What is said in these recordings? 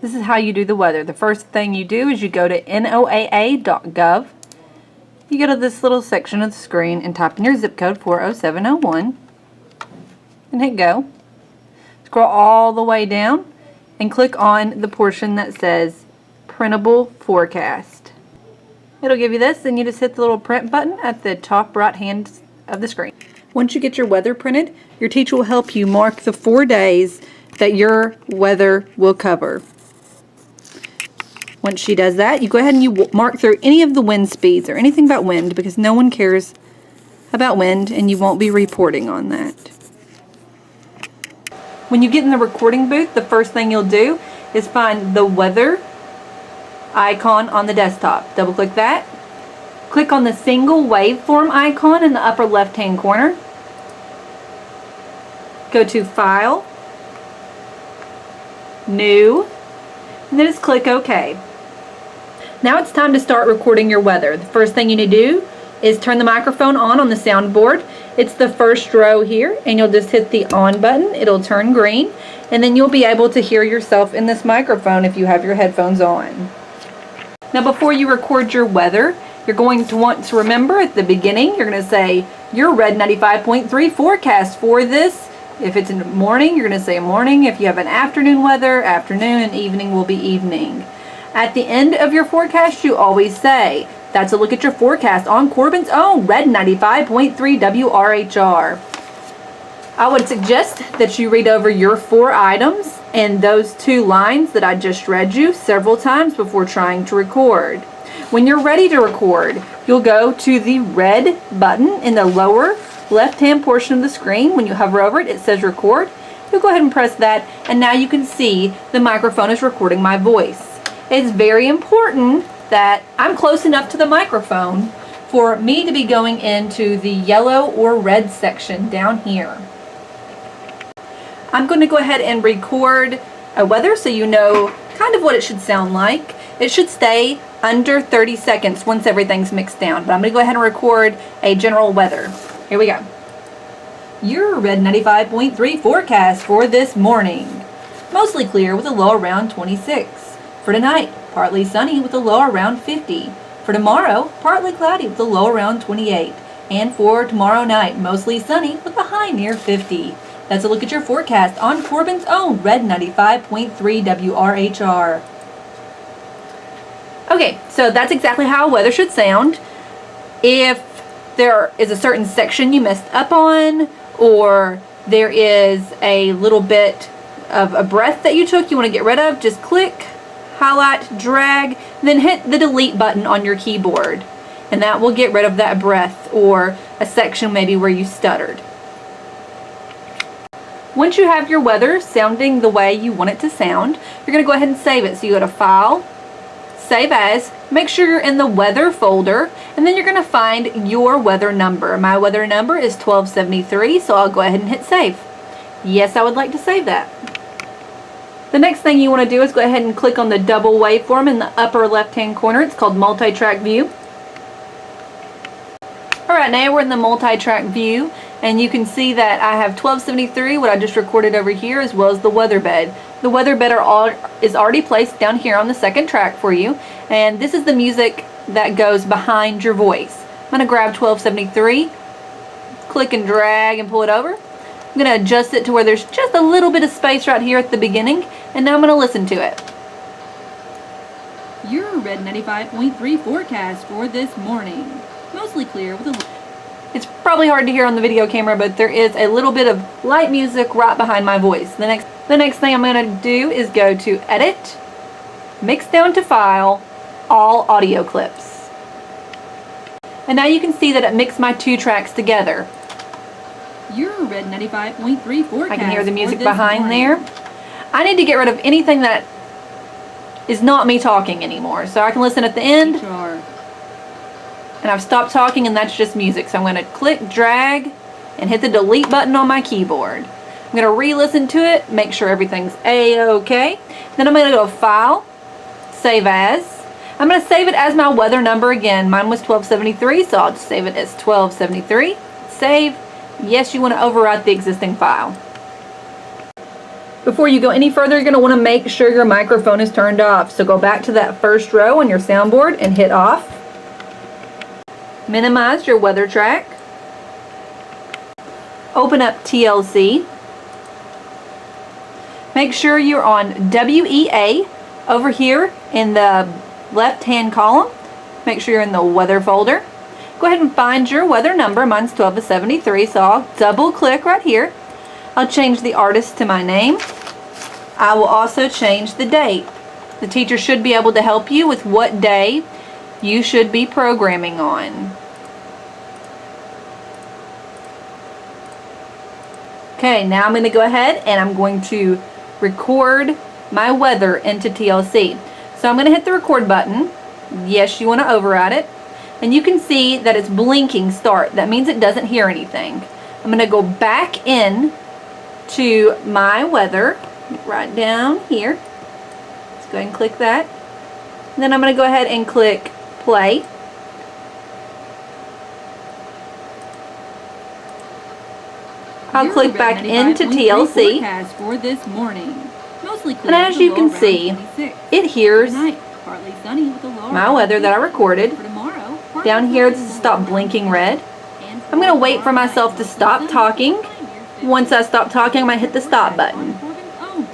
This is how you do the weather. The first thing you do is you go to NOAA.gov. You go to this little section of the screen and type in your zip code 40701 and hit go. Scroll all the way down and click on the portion that says printable forecast. It'll give you this, and you just hit the little print button at the top right hand of the screen. Once you get your weather printed, your teacher will help you mark the 4 days that your weather will cover. Once she does that, you go ahead and you mark through any of the wind speeds or anything about wind, because no one cares about wind and you won't be reporting on that. When you get in the recording booth, the first thing you'll do is find the weather icon on the desktop. Double click that. Click on the single waveform icon in the upper left hand corner. Go to File, New, and then just click OK. Now it's time to start recording your weather. The first thing you need to do is turn the microphone on the soundboard. It's the first row here, and you'll just hit the on button. It'll turn green, and then you'll be able to hear yourself in this microphone if you have your headphones on. Now before you record your weather, you're going to want to remember at the beginning, you're going to say your Red 95.3 forecast for this. If it's in the morning, you're going to say morning. If you have an afternoon weather, afternoon, and evening will be evening. At the end of your forecast, you always say, that's a look at your forecast on Corbin's own Red 95.3 WRHR. I would suggest that you read over your 4 items and those 2 lines that I just read you several times before trying to record. When you're ready to record, you'll go to the red button in the lower left-hand portion of the screen. When you hover over it, it says record. You'll go ahead and press that, and now you can see the microphone is recording my voice. It's very important that I'm close enough to the microphone for me to be going into the yellow or red section down here. I'm going to go ahead and record a weather so you know kind of what it should sound like. It should stay under 30 seconds once everything's mixed down, but I'm going to go ahead and record a general weather. Here we go. Your Red 95.3 forecast for this morning. Mostly clear with a low around 26. For tonight, partly sunny with a low around 50. For tomorrow, partly cloudy with a low around 28. And for tomorrow night, mostly sunny with a high near 50. That's a look at your forecast on Corbin's own Red 95.3 WRHR. Okay, so that's exactly how weather should sound. If there is a certain section you messed up on, or there is a little bit of a breath that you took you want to get rid of, just click, highlight, drag, then hit the delete button on your keyboard. And that will get rid of that breath or a section maybe where you stuttered. Once you have your weather sounding the way you want it to sound, you're going to go ahead and save it. So you go to File, Save As, make sure you're in the Weather folder, and then you're going to find your weather number. My weather number is 1273, so I'll go ahead and hit Save. Yes, I would like to save that. The next thing you want to do is go ahead and click on the double waveform in the upper left-hand corner. It's called Multi-Track View. Alright, now we're in the multi-track view, and you can see that I have 1273, what I just recorded over here, as well as the weather bed. The weather bed is already placed down here on the second track for you, and this is the music that goes behind your voice. I'm going to grab 1273, click and drag and pull it over. I'm going to adjust it to where there's just a little bit of space right here at the beginning, and now I'm going to listen to it. Your Red 95.3 forecast for this morning. Mostly clear with a... It's probably hard to hear on the video camera, but there is a little bit of light music right behind my voice. The next thing I'm going to do is go to Edit, Mix Down to File, All Audio Clips. And now you can see that it mixed my 2 tracks together. Your Red 95.3 forecast. I can hear the music behind there. I need to get rid of anything that is not me talking anymore, so I can listen at the end. And I've stopped talking, and that's just music. So I'm going to click, drag, and hit the delete button on my keyboard. I'm going to re-listen to it, make sure everything's A-OK. Then I'm going to go File, Save As. I'm going to save it as my weather number again. Mine was 1273, so I'll just save it as 1273. Save. Yes, you want to overwrite the existing file. Before you go any further, you're going to want to make sure your microphone is turned off. So go back to that first row on your soundboard and hit off. Minimize your weather track. Open up TLC. Make sure you're on WEA over here in the left-hand column. Make sure you're in the weather folder. Go ahead and find your weather number. Mine's 12 to 73, so I'll double click right here. I'll change the artist to my name. I will also change the date. The teacher should be able to help you with what day you should be programming on. Okay, now I'm going to go ahead and I'm going to record my weather into TLC. So I'm going to hit the record button. Yes, you want to override it. And you can see that it's blinking start. That means it doesn't hear anything. I'm going to go back in to my weather right down here. Let's go ahead and click that. And then I'm going to go ahead and click play. I'll click back into TLC. For this morning. Mostly clear, and as you can see, it hears my weather that I recorded. Down here, this is stop blinking red. I'm going to wait for myself to stop talking. Once I stop talking, I'm going to hit the stop button.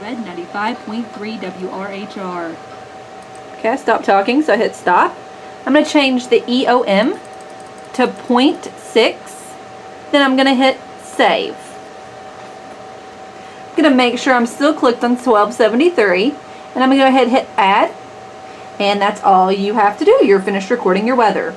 Red 95.3 WRHR. Okay, I stopped talking, so I hit stop. I'm going to change the EOM to 0.6. Then I'm going to hit save. I'm going to make sure I'm still clicked on 1273. And I'm going to go ahead and hit add. And that's all you have to do. You're finished recording your weather.